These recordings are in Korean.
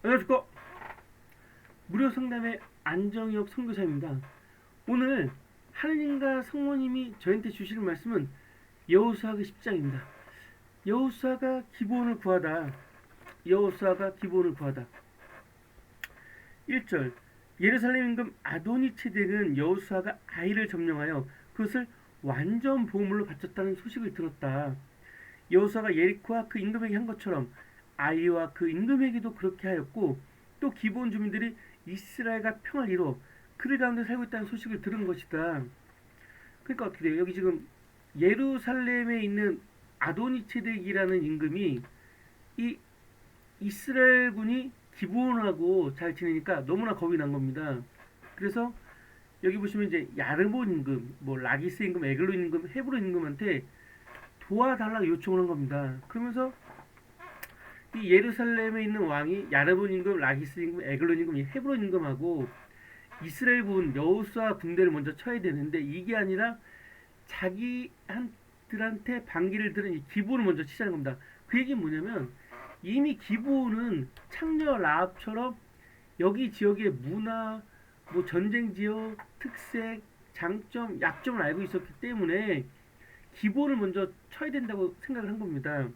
안녕하십니까. 무료 상담의 안정혁 선교사입니다. 오늘 하느님과 성모님이 저희한테 주시는 말씀은 여호수아가 10장입니다. 여호수아가 기브온을 구하다. 여호수아가 기브온을 구하다. 1절 예루살렘 임금 아도니체덱은 여호수아가 아이를 점령하여 그것을 완전 보물로 바쳤다는 소식을 들었다. 여호수아가 예리코와 그 임금에게 한 것처럼 아이와 그 임금에게도 그렇게 하였고, 또 기브온 주민들이 이스라엘과 평화를 이루어 그들 가운데 살고 있다는 소식을 들은 것이다. 그러니까 어떻게 돼요? 여기 지금 예루살렘에 있는 아도니체덱이라는 임금이 이 이스라엘군이 기브온하고 잘 지내니까 너무나 겁이 난 겁니다. 그래서 여기 보시면 이제 야르몬 임금, 뭐 라기스 임금, 에글론 임금, 헤브론 임금한테 도와달라고 요청을 한 겁니다. 그러면서 이 예루살렘에 있는 왕이 야르몬 임금, 라기스 임금, 에글론 임금, 헤브론 임금하고 이스라엘군 여호수아 군대를 먼저 쳐야 되는데, 이게 아니라 자기들한테 반기를 들은 이 기브온을 먼저 치자는 겁니다. 그 얘기는 뭐냐면, 이미 기브온은 창녀 라합처럼 여기 지역의 문화, 뭐 전쟁 지역, 특색, 장점, 약점을 알고 있었기 때문에 기브온을 먼저 쳐야 된다고 생각을 한 겁니다.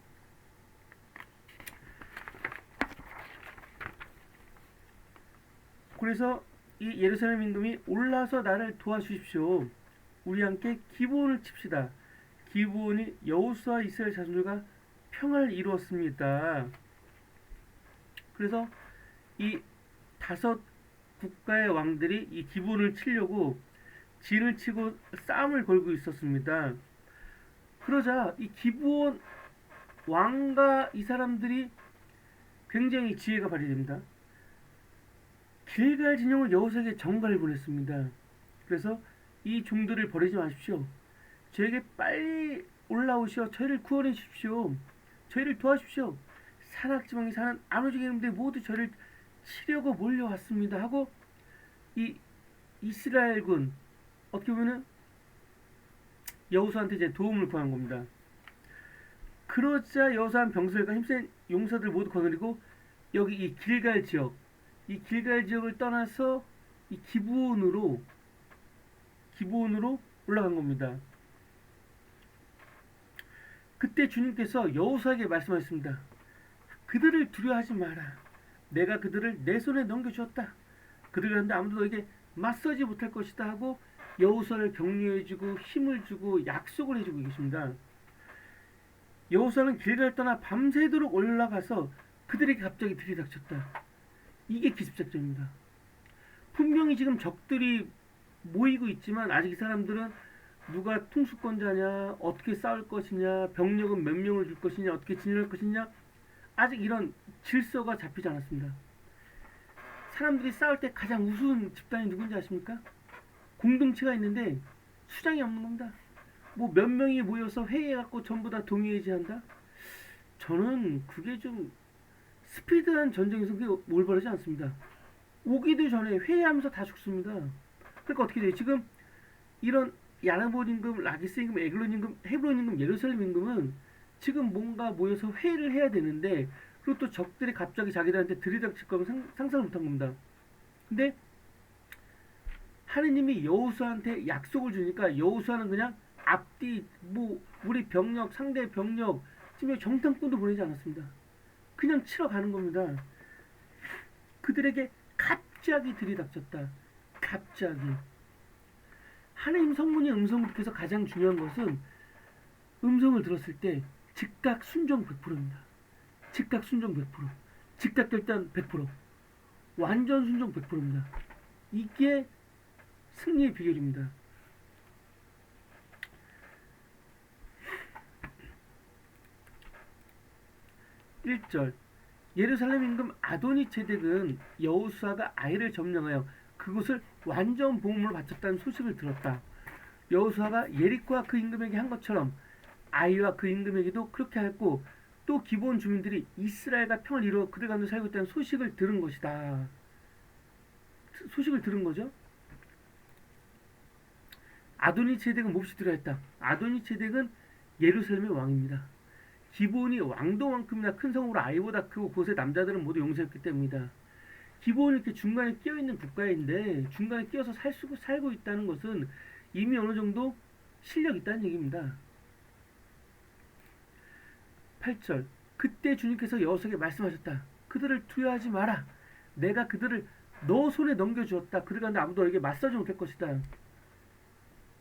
그래서 이 예루살렘 임금이 올라서 나를 도와주십시오. 우리 함께 기브온을 칩시다. 기브온이 여호수아 이스라엘 자손들과 평화를 이루었습니다. 그래서 이 다섯 국가의 왕들이 이 기브온을 치려고 진을 치고 싸움을 걸고 있었습니다. 그러자 이 기브온 왕과 이 사람들이 굉장히 지혜가 발휘됩니다. 길갈 진영을 여호수아에게 전가를 보냈습니다. 그래서 이 종들을 버리지 마십시오. 저에게 빨리 올라오시어 저희를 구원해 주십시오. 저희를 도와주십시오. 산악지방에 사는 아노직 인들이 모두 저를 치려고 몰려왔습니다 하고 이 이스라엘군, 어떻게 보면은 여호수아한테 이제 도움을 구한 겁니다. 그러자 여호수아는 병사들과 힘센 용사들 모두 거느리고 여기 이 길갈 지역, 이 길갈 지역을 떠나서 이 기브온으로 올라간 겁니다. 그때 주님께서 여호수아에게 말씀하셨습니다. 그들을 두려워하지 마라. 내가 그들을 내 손에 넘겨주었다. 그들 가운데 아무도 너에게 맞서지 못할 것이다 하고 여호수아를 격려해주고 힘을 주고 약속을 해주고 계십니다. 여호수아는 길갈 떠나 밤새도록 올라가서 그들에게 갑자기 들이닥쳤다. 이게 기습작전입니다. 분명히 지금 적들이 모이고 있지만 아직 이 사람들은 누가 통수권자냐, 어떻게 싸울 것이냐, 병력은 몇 명을 줄 것이냐, 어떻게 진열할 것이냐, 아직 이런 질서가 잡히지 않았습니다. 사람들이 싸울 때 가장 우스운 집단이 누군지 아십니까? 공동체가 있는데 수장이 없는 겁니다. 뭐 몇 명이 모여서 회의해갖고 전부 다 동의해제한다? 저는 그게 좀 스피드한 전쟁에서 그게 올바르지 않습니다. 오기도 전에 회의하면서 다 죽습니다. 그러니까 어떻게 돼요? 지금 이런 야르몬 임금, 라기스 임금, 에글론 임금, 헤브론 임금, 예루살렘 임금은 지금 뭔가 모여서 회의를 해야 되는데, 그리고 또 적들이 갑자기 자기들한테 들이닥칠 거면 상상을 못한 겁니다. 근데 하느님이 여호수아한테 약속을 주니까 여호수아는 그냥 앞뒤 뭐 우리 병력, 상대 병력 지금 정탐꾼도 보내지 않았습니다. 그냥 치러 가는 겁니다. 그들에게 갑자기 들이닥쳤다. 갑자기. 하나님 성문의 음성을 듣기서 가장 중요한 것은 음성을 들었을 때 즉각 순종 100%입니다. 즉각 순종 100%. 즉각 결단 100%. 완전 순종 100%입니다. 이게 승리의 비결입니다. 1절 예루살렘 임금 아도니체덱은 여호수아가 아이를 점령하여 그곳을 완전 보물로 바쳤다는 소식을 들었다. 여호수아가 예리코와 그 임금에게 한 것처럼 아이와 그 임금에게도 그렇게 하였고, 또 기브온 주민들이 이스라엘과 평을 이루어 그들 가운데 살고 있다는 소식을 들은 것이다. 소식을 들은 거죠. 아도니체덱은 몹시 두려워했다. 아도니체덱은 예루살렘의 왕입니다. 기브온이 왕도만큼이나 큰 성으로 아이보다 크고 곳의 남자들은 모두 용서했기 때문이다. 기브온이 이렇게 중간에 끼어있는 국가인데 중간에 끼어서 살고 있다는 것은 이미 어느 정도 실력이 있다는 얘기입니다. 8절 그때 주님께서 여호수아에게 말씀하셨다. 그들을 두려워하지 마라. 내가 그들을 너 손에 넘겨주었다. 그러나 아무도 너에게 맞서지 못할 것이다.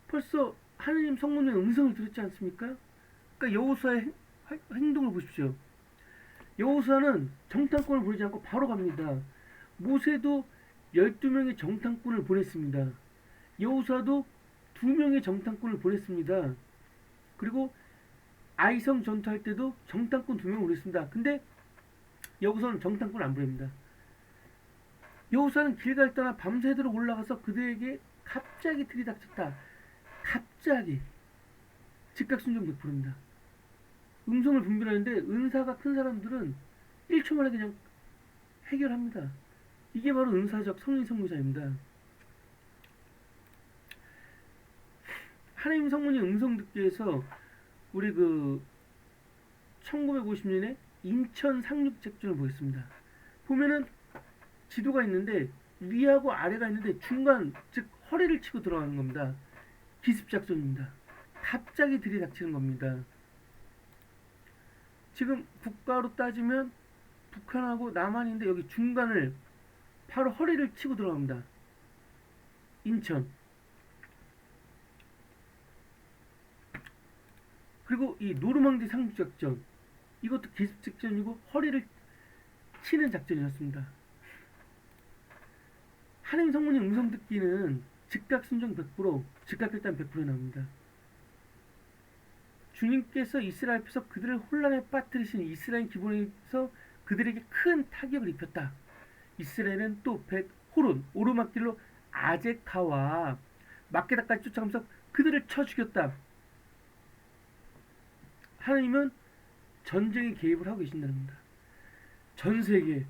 벌써 하느님 성문의 음성을 들었지 않습니까? 그러니까 여호수아의 행동을 보십시오. 여호수아는 정탐꾼을 보내지 않고 바로 갑니다. 모세도 12명의 정탐꾼을 보냈습니다. 여호수아도 2명의 정탐꾼을 보냈습니다. 그리고 아이성 전투할 때도 정탐꾼 2명을 보냈습니다. 근데 여호수아는 정탐꾼을 안 보냅니다. 여호수아는 길갈 떠나 밤새도록 올라가서 그들에게 갑자기 들이닥쳤다. 갑자기 즉각순종 100%입니다. 음성을 분별하는데 은사가 큰 사람들은 1초 만에 그냥 해결합니다. 이게 바로 은사적 성령 선교사입니다. 하나님 성문이 음성 듣기 위해서 우리 1950년에 인천 상륙작전을 보겠습니다. 보면은 지도가 있는데 위하고 아래가 있는데 중간 즉 허리를 치고 들어가는 겁니다. 기습작전입니다. 갑자기 들이닥치는 겁니다. 지금 국가로 따지면 북한하고 남한인데 여기 중간을 바로 허리를 치고 들어갑니다. 인천. 그리고 이 노르망디 상륙작전 이것도 기습작전이고 허리를 치는 작전이었습니다. 하나님 성문의 음성 듣기는 즉각 순종 100%, 즉각 결단 100% 나옵니다. 주님께서 이스라엘 앞에서 그들을 혼란에 빠뜨리신 이스라엘 기본에서 그들에게 큰 타격을 입혔다. 이스라엘은 또 벳호론, 오르막길로 아제카와 막게다까지 쫓아가면서 그들을 쳐 죽였다. 하나님은 전쟁에 개입을 하고 계신다는 겁니다. 전 세계,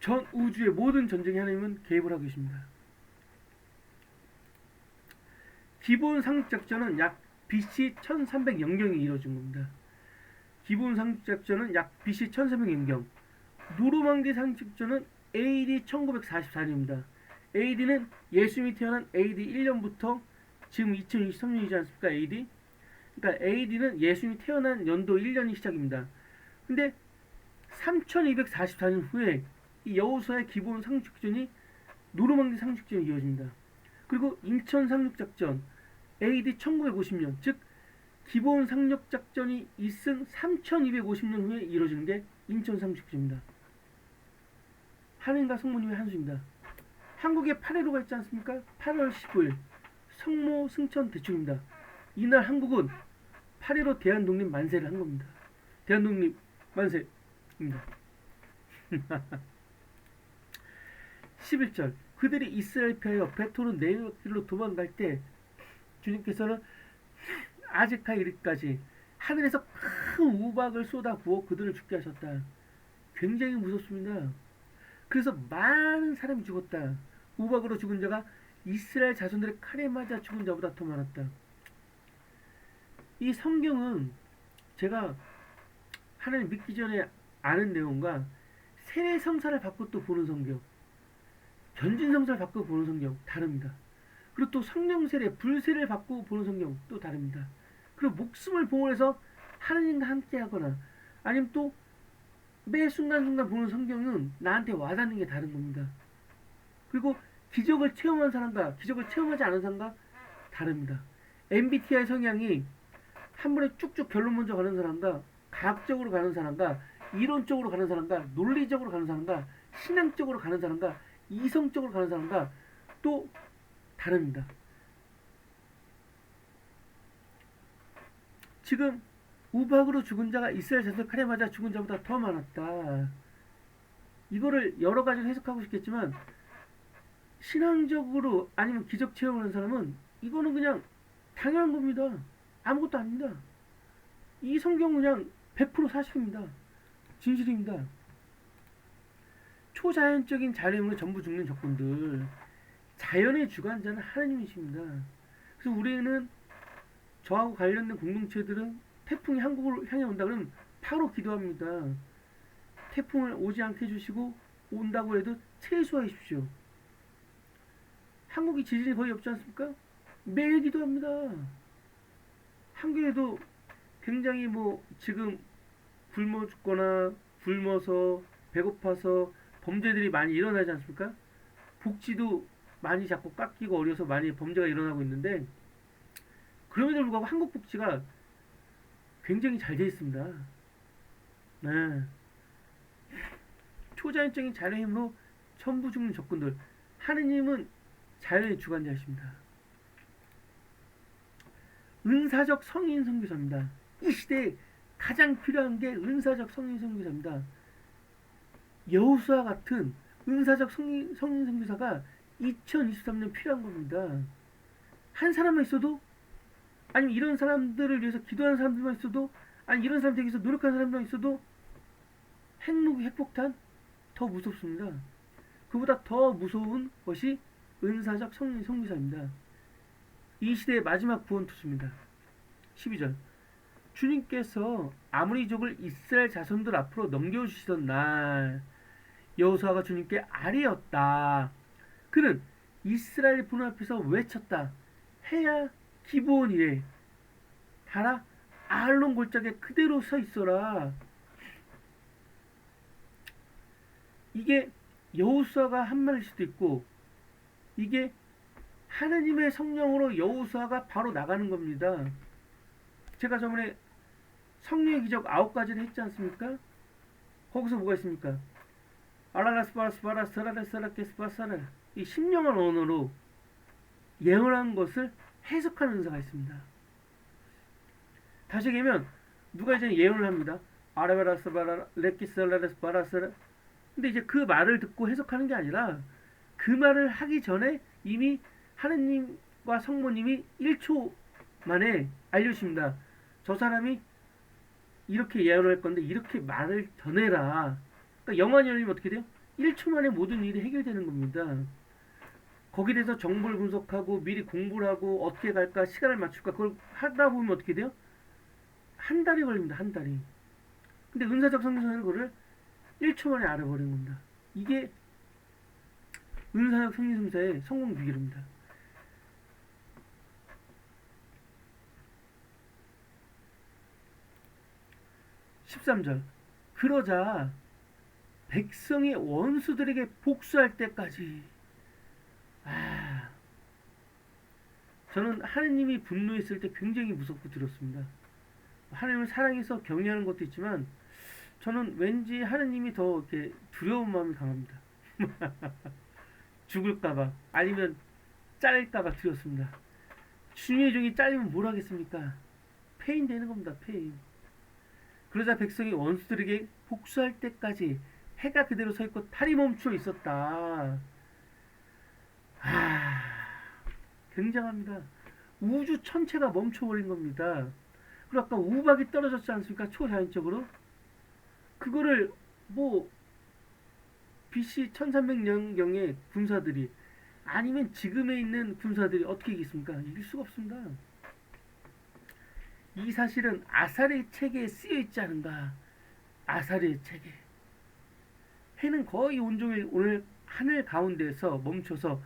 전 우주의 모든 전쟁에 하나님은 개입을 하고 계십니다. 기본 상륙작전은 약 BC 1300년경에 이루어진 겁니다. 기본 상륙작전은 약 BC 1300년경. 노르망디 상륙작전은 AD 1944년입니다. AD는 예수님이 태어난 AD 1년부터 지금 2023년이지 않습니까? AD. 그러니까 AD는 예수님이 태어난 연도 1년이 시작입니다. 근데 3244년 후에 이 여호수아의 기본 상륙작전이 노르망디 상륙작전이 이어집니다. 그리고 인천 상륙작전 AD 1950년 즉 기본 상륙작전이 있은 3250년 후에 이루어지는 게 인천 상륙작전입니다. 하느님과 성모님의 한수입니다. 한국에 8.15가 있지 않습니까? 8월 19일 성모 승천 대축입니다. 이날 한국은 8.15 대한독립 만세를 한 겁니다. 대한독립 만세입니다. 11절 그들이 이스라엘 피하여 벳호론 내륙길로 도망갈 때 주님께서는 아제카 이르기까지 하늘에서 큰 우박을 쏟아 부어 그들을 죽게 하셨다. 굉장히 무섭습니다. 그래서 많은 사람이 죽었다. 우박으로 죽은 자가 이스라엘 자손들의 칼에 맞아 죽은 자보다 더 많았다. 이 성경은 제가 하나님 믿기 전에 아는 내용과 세례 성사를 받고 또 보는 성경, 전진 성사를 받고 보는 성경 다릅니다. 그리고 또 성령 세례, 불세례를 받고 보는 성경 또 다릅니다. 그리고 목숨을 봉헌해서 하나님과 함께하거나 아니면 또 매 순간순간 보는 성경은 나한테 와닿는 게 다른 겁니다. 그리고 기적을 체험한 사람과 기적을 체험하지 않은 사람과 다릅니다. MBTI 성향이 한 번에 쭉쭉 결론 먼저 가는 사람과 과학적으로 가는 사람과 이론적으로 가는 사람과 논리적으로 가는 사람과 신앙적으로 가는 사람과 이성적으로 가는 사람과 또 다릅니다. 지금 우박으로 죽은 자가 이스라엘 자손 칼에 맞아 죽은 자보다 더 많았다. 이거를 여러 가지로 해석하고 싶겠지만 신앙적으로 아니면 기적 체험을 하는 사람은 이거는 그냥 당연한 겁니다. 아무것도 아닙니다. 이 성경은 그냥 100% 사실입니다. 진실입니다. 초자연적인 자연으로 전부 죽는 적군들, 자연의 주관자는 하나님이십니다. 그래서 우리는 저하고 관련된 공동체들은 태풍이 한국을 향해 온다 그러면 바로 기도합니다. 태풍을 오지 않게 해주시고 온다고 해도 최소화해 주십시오. 한국이 지진이 거의 없지 않습니까? 매일 기도합니다. 한국에도 굉장히 뭐 지금 굶어 죽거나 굶어서 배고파서 범죄들이 많이 일어나지 않습니까? 복지도 많이 자꾸 깎이고 어려서 많이 범죄가 일어나고 있는데 그럼에도 불구하고 한국 복지가 굉장히 잘 되어 있습니다. 네. 초자연적인 자연의 힘으로 전부 죽는 적군들. 하느님은 자연의 주관자이십니다. 은사적 성인 선교사입니다. 이 시대에 가장 필요한 게 은사적 성인 선교사입니다. 여호수아 같은 은사적 성인 선교사가 2023년 필요한 겁니다. 한 사람만 있어도, 아니면 이런 사람들을 위해서 기도하는 사람들만 있어도, 아니 이런 사람들 위해서 노력하는 사람들만 있어도 핵무기 핵폭탄 더 무섭습니다. 그보다 더 무서운 것이 은사적 성인 선교사입니다. 이 시대의 마지막 구원 투수입니다. 12절 주님께서 아모리족을 이스라엘 자손들 앞으로 넘겨주시던 날 여호수아가 주님께 아뢰었다. 그는 이스라엘 분 앞에서 외쳤다. 해야 기브온이래. 하라 아알론 골짜기에 그대로 서 있어라. 이게 여호수아가 한 말일 수도 있고 이게 하나님의 성령으로 여호수아가 바로 나가는 겁니다. 제가 저번에 성령의 기적 9가지를 했지 않습니까? 거기서 뭐가 있습니까? 알라라스파라스파라스라레스라케스파사라 이 신령한 언어로 예언한 것을 해석하는 은사가 있습니다. 다시 얘기하면 누가 이제 예언을 합니다. 아라바라스바라 레키스라레스파라스라 근데 이제 그 말을 듣고 해석하는 게 아니라 그 말을 하기 전에 이미 하느님과 성모님이 1초 만에 알려주십니다. 저 사람이 이렇게 예언을 할 건데 이렇게 말을 전해라. 그러니까 영안이 열리면 어떻게 돼요? 1초 만에 모든 일이 해결되는 겁니다. 거기에 대해서 정보를 분석하고 미리 공부를 하고 어떻게 갈까 시간을 맞출까 그걸 하다 보면 어떻게 돼요? 한 달이 걸립니다. 한 달이. 근데 은사적 성교사는 그거를 1초 만에 알아버리는 겁니다. 이게 은사적 성교사의 성공 비결입니다. 13절 그러자 백성이 원수들에게 복수할 때까지 저는 하느님이 분노했을 때 굉장히 무섭고 두렵습니다. 하느님을 사랑해서 경외하는 것도 있지만 저는 왠지 하느님이 더 이렇게 두려운 마음이 강합니다. 죽을까봐 아니면 잘릴까봐 두렵습니다. 주님의 종이 잘리면 뭘 하겠습니까? 폐인 되는 겁니다. 폐인. 그러자 백성이 원수들에게 복수할 때까지 해가 그대로 서 있고 달이 멈춰 있었다. 굉장합니다. 우주 전체가 멈춰버린 겁니다. 그리고 아까 우박이 떨어졌지 않습니까? 초자연적으로. 그거를 뭐 BC 1300년경의 군사들이 아니면 지금에 있는 군사들이 어떻게 이겼습니까? 이길 수가 없습니다. 이 사실은 아사리의 책에 쓰여 있지 않은가? 아사리의 책에. 해는 거의 온종일 오늘 하늘 가운데에서 멈춰서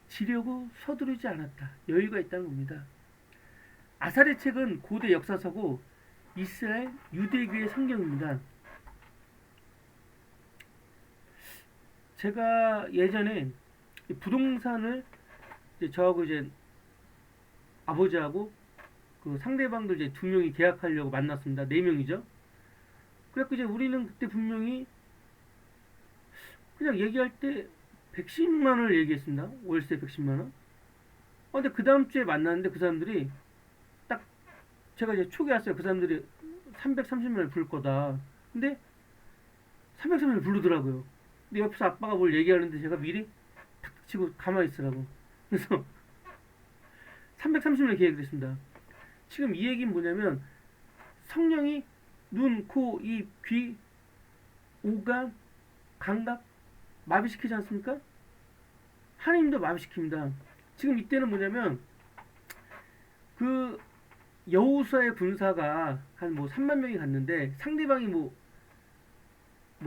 지려고 서두르지 않았다. 여유가 있다는 겁니다. 아사리의 책은 고대 역사서고 이스라엘 유대교의 성경입니다. 제가 예전에 부동산을 저하고 이제 아버지하고 그 상대방도 이제 2명이 계약하려고 만났습니다. 4명이죠. 그래서 이제 우리는 그때 분명히 그냥 얘기할 때 110만 원을 얘기했습니다. 월세 110만 원. 근데 그 다음 주에 만났는데 그 사람들이 딱 제가 이제 촉이 왔어요. 그 사람들이 330만 원을 부를 거다. 근데 330만 원을 부르더라고요. 근데 옆에서 아빠가 뭘 얘기하는데 제가 미리 탁 치고 가만히 있으라고. 그래서 330만 원 계획을 했습니다. 지금 이 얘기는 뭐냐면 성령이 눈, 코, 입, 귀, 오감, 감각 마비시키지 않습니까? 하나님도 마비시킵니다. 지금 이때는 뭐냐면 그 여호수아의 군사가 한 뭐 3만 명이 갔는데 상대방이 뭐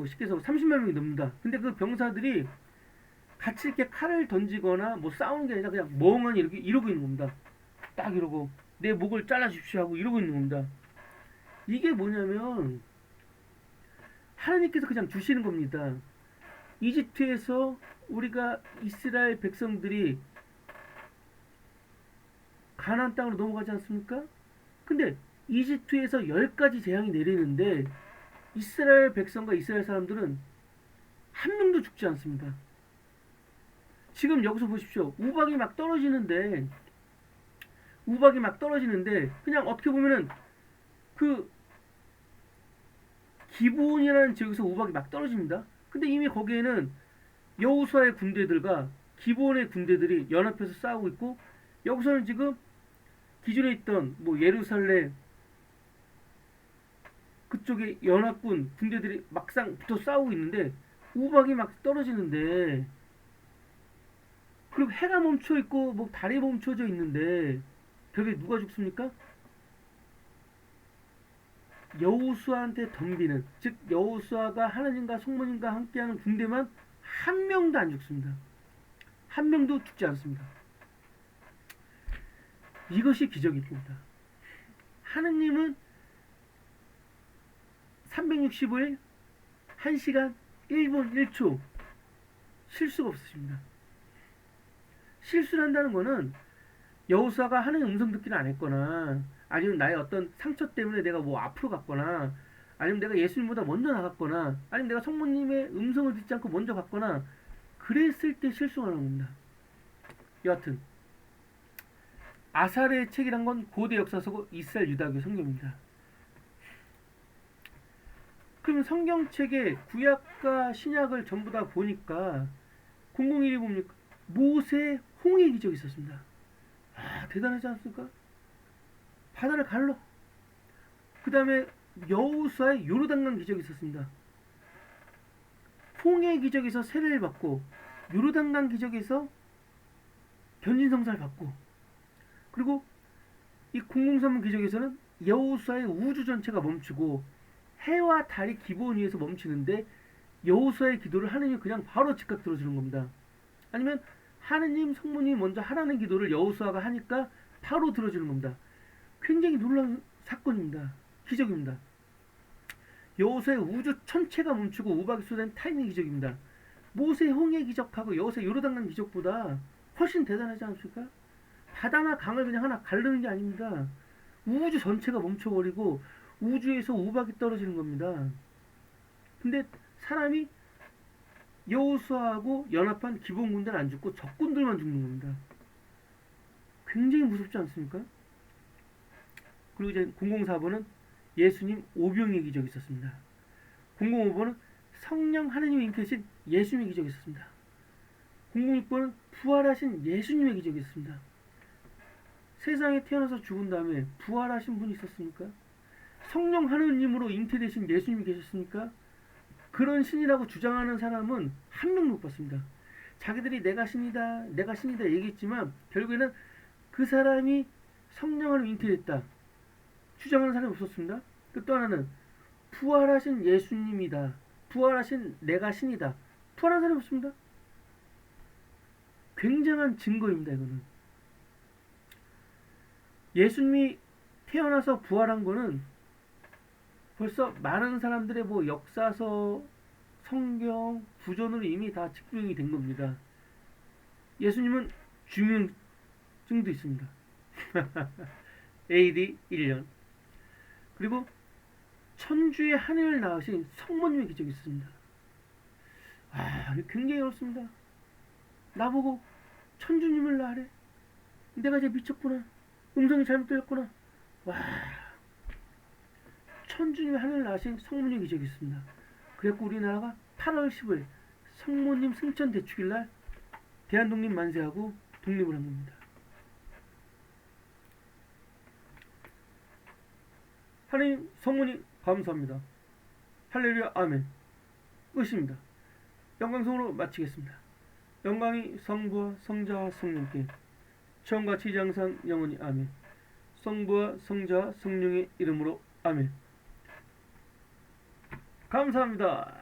쉽게 해서 30만 명이 넘는다. 근데 그 병사들이 같이 이렇게 칼을 던지거나 뭐 싸우는 게 아니라 그냥 멍하니 이렇게 이러고 있는 겁니다. 딱 이러고 내 목을 잘라 주십시오 하고 이러고 있는 겁니다. 이게 뭐냐면 하나님께서 그냥 주시는 겁니다. 이집트에서 우리가 이스라엘 백성들이 가나안 땅으로 넘어가지 않습니까? 근데 이집트에서 10가지 재앙이 내리는데 이스라엘 백성과 이스라엘 사람들은 한 명도 죽지 않습니다. 지금 여기서 보십시오. 우박이 막 떨어지는데 그냥 어떻게 보면은 그 기브온이라는 지역에서 우박이 막 떨어집니다. 근데 이미 거기에는 여호수아의 군대들과 기브온의 군대들이 연합해서 싸우고 있고 여기서는 지금 기존에 있던 뭐 예루살렘 그쪽에 연합군 군대들이 막상 붙어 싸우고 있는데 우박이 막 떨어지는데 그리고 해가 멈춰 있고 뭐 달이 멈춰져 있는데 벽에 누가 죽습니까? 여호수아한테 덤비는 즉 여호수아가 하나님과 성모님과 함께하는 군대만 한 명도 안 죽습니다. 한 명도 죽지 않습니다. 이것이 기적입니다. 하느님은 365일 1시간 1분 1초 실수가 없으십니다. 실수를 한다는 거는 여호수아가 하나님 음성 듣기를 안 했거나 아니면 나의 어떤 상처 때문에 내가 뭐 앞으로 갔거나 아니면 내가 예수님보다 먼저 나갔거나 아니면 내가 성모님의 음성을 듣지 않고 먼저 갔거나 그랬을 때 실수가 나는 겁니다. 여하튼 아사르의 책이란 건 고대 역사서고 이스라엘 유다교 성경입니다. 그럼 성경책의 구약과 신약을 전부 다 보니까 001이 뭡니까? 모세 홍해 기적이 있었습니다. 아, 대단하지 않습니까? 바다를 갈러. 그 다음에 여호수아의 요르단강 기적이 있었습니다. 홍해 기적에서 세례를 받고 요르단강 기적에서 변진성사를 받고 그리고 이 003 기적에서는 여호수아의 우주 전체가 멈추고 해와 달이 기본 위에서 멈추는데 여호수아의 기도를 하느님이 그냥 바로 즉각 들어주는 겁니다. 아니면 하느님 성모님이 먼저 하라는 기도를 여호수아가 하니까 바로 들어주는 겁니다. 굉장히 놀라운 사건입니다. 기적입니다. 여호수아의 우주 전체가 멈추고 우박이 쏟아진 타이밍 기적입니다. 모세 홍해 기적하고 여호수아 요르단강 기적보다 훨씬 대단하지 않습니까? 바다나 강을 그냥 하나 가르는 게 아닙니다. 우주 전체가 멈춰버리고 우주에서 우박이 떨어지는 겁니다. 근데 사람이 여호수아하고 연합한 기본 군대는 안 죽고 적군들만 죽는 겁니다. 굉장히 무섭지 않습니까? 그리고 이제 004번은 예수님 오병의 기적이 있었습니다. 005번은 성령 하느님이 잉태하신 예수님의 기적이 있었습니다. 006번은 부활하신 예수님의 기적이 있었습니다. 세상에 태어나서 죽은 다음에 부활하신 분이 있었습니까? 성령 하느님으로 잉태되신 예수님이 계셨습니까? 그런 신이라고 주장하는 사람은 한 명도 못 봤습니다. 자기들이 내가 신이다 얘기했지만 결국에는 그 사람이 성령 하느님 잉태됐다 주장하는 사람이 없었습니다. 또 하나는 부활하신 예수님이다. 부활하신 내가 신이다. 부활한 사람이 없습니다. 굉장한 증거입니다. 이거는 예수님이 태어나서 부활한 거는 벌써 많은 사람들의 뭐 역사서, 성경, 부전으로 이미 다 증명이 된 겁니다. 예수님은 중증도 있습니다. AD 1년. 그리고 천주의 하늘을 낳으신 성모님의 기적이 있습니다. 아, 굉장히 어렵습니다. 나보고 천주님을 낳으래. 내가 이제 미쳤구나. 음성이 잘못 들렸구나. 와, 천주님의 하늘을 낳으신 성모님 기적이 있습니다. 그래갖고 우리나라가 8월 10일 성모님 승천 대축일날 대한독립 만세하고 독립을 한 겁니다. 하나님 성모님 감사합니다. 할렐루야 아멘. 끝입니다. 영광성으로 마치겠습니다. 영광이 성부와 성자와 성령께 처음같이 항상 영원히 아멘. 성부와 성자와 성령의 이름으로 아멘. 감사합니다.